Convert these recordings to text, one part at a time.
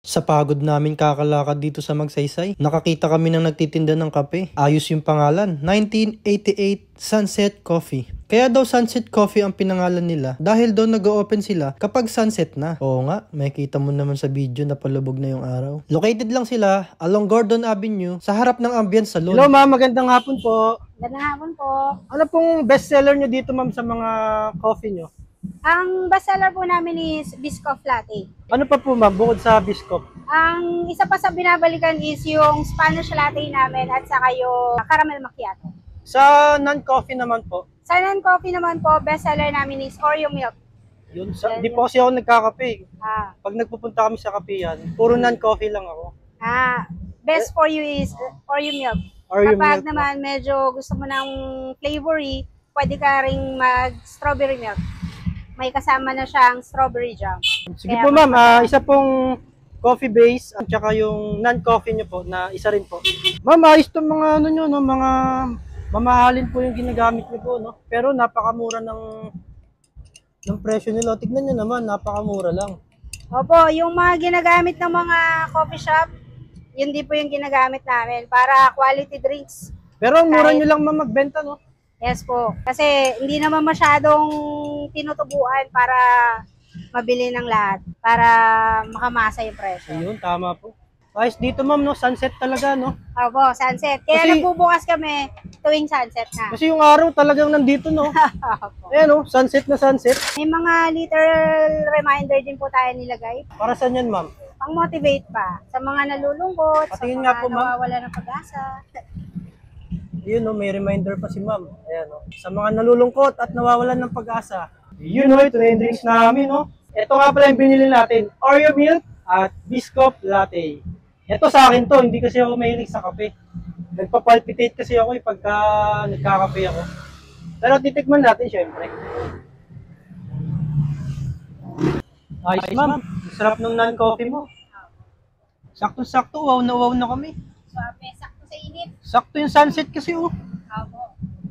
Sa pagod namin kakalakad dito sa Magsaysay, nakakita kami ng nagtitinda ng kape. Ayos yung pangalan, 1988 Sunset Coffee. Kaya daw Sunset Coffee ang pinangalan nila dahil daw nag-o-open sila kapag sunset na. Oo nga, makikita mo naman sa video na palubog na yung araw. Located lang sila along Gordon Avenue sa harap ng Ambience Salon. Hello ma'am, magandang hapon po. Magandang hapon po. Ano pong bestseller nyo dito ma'am sa mga coffee nyo? Ang bestseller po namin is Biscoff Latte. Ano pa po ma'am, bukod sa Biscoff? Ang isa pa sa binabalikan is yung Spanish Latte namin at saka yung Caramel Macchiato. Sa non-coffee naman po? Sa non-coffee naman po, bestseller namin is Oreo Milk. Yun, di po kasi ako nagkakape. Pag nagpupunta kami sa kape yan, puro non-coffee lang ako. Best for you is Oreo Milk. Oreo Kapag milk naman medyo gusto mo ng flavory, pwede ka ring mag-strawberry milk. May kasama na siyang strawberry jam. Sige po ma'am, isa pong coffee base at saka yung non-coffee nyo po na isa rin po. Ma'am, ayos itong mga ano nyo, no, mga mamahalin po yung ginagamit nyo po, no? Pero napakamura ng presyo nila. Tignan nyo naman, napakamura lang. Opo, yung mga ginagamit ng mga coffee shop, yun din po yung ginagamit namin para quality drinks. Pero ang mura nyo lang ma'am magbenta, no? Yes po. Kasi hindi naman masyadong tinutubuan para mabili ng lahat. Para makamasa yung presyo. Ayun, tama po. Ayos dito ma'am, no? Sunset talaga, no? Opo, sunset. Kaya nagbubukas kami tuwing sunset na. Kasi yung araw talagang nandito, no? Ayan, no? Sunset na sunset. May mga literal reminder din po tayo nilagay. Para saan yan, ma'am? Pang-motivate pa. Sa mga nalulungkot, Patingin sa nga mga po, ma'am. nawawala ng pag-asa. Yun, no? May reminder pa si ma'am. Ayan, no? Sa mga nalulungkot at nawawalan ng pag-asa. Yun, no? Ito na yung drinks namin, no? Ito nga pala yung binili natin. Oreo Milk at Biscoff Latte. Ito sa akin to, hindi kasi ako mahilig sa kape. Nagpa-palpitate kasi ako pagka nagkakape ako. Pero titikman natin syempre. Ayos ma'am, sarap ng non-coffee mo. Sakto-sakto, wow na kami. Swabe, sakto sa init. Sakto yung sunset kasi oh. Opo.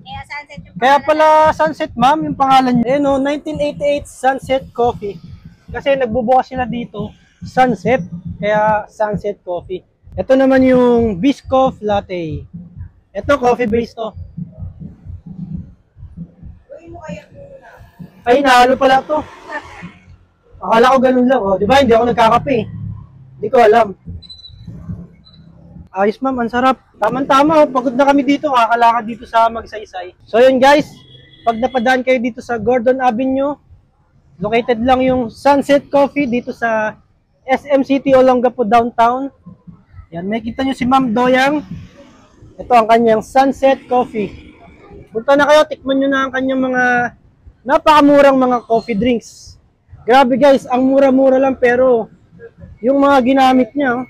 Kaya sunset yung Kaya pala sunset ma'am yung pangalan niya. Eh no, 1988 Sunset Coffee. Kasi nagbubukas sila dito, sunset. Kaya Sunset Coffee. Ito naman yung Biscoff Latte. Ito coffee base to. Ay, nahalo pala to. Akala ko ganun lang. Oh, di ba? Hindi ako nagkakape. Hindi ko alam. Ayos ma'am, ang sarap. Tama-tama, oh. Pagod na kami dito. Kakalakad dito sa Magsaysay. So yun guys, pag napadaan kayo dito sa Gordon Avenue, located lang yung Sunset Coffee dito sa SM City, Olongapo, downtown. Yan, may kita nyo si Ma'am Doyang. Ito ang kanyang Sunset Coffee. Punta na kayo, tikman nyo na ang kanyang mga napakamurang mga coffee drinks. Grabe guys, ang mura-mura lang pero yung mga ginamit niya,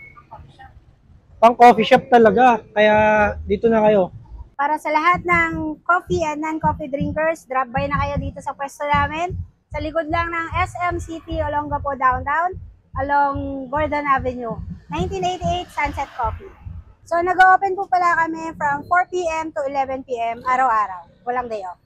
pang coffee shop talaga. Kaya dito na kayo. Para sa lahat ng coffee and non-coffee drinkers, drop by na kayo dito sa pwesto namin. Sa likod lang ng SM City, Olongapo, downtown, along Gordon Avenue. 1988 Sunset Coffee. So, nag-open po pala kami from 4 p.m. to 11 p.m. araw-araw. Walang day off.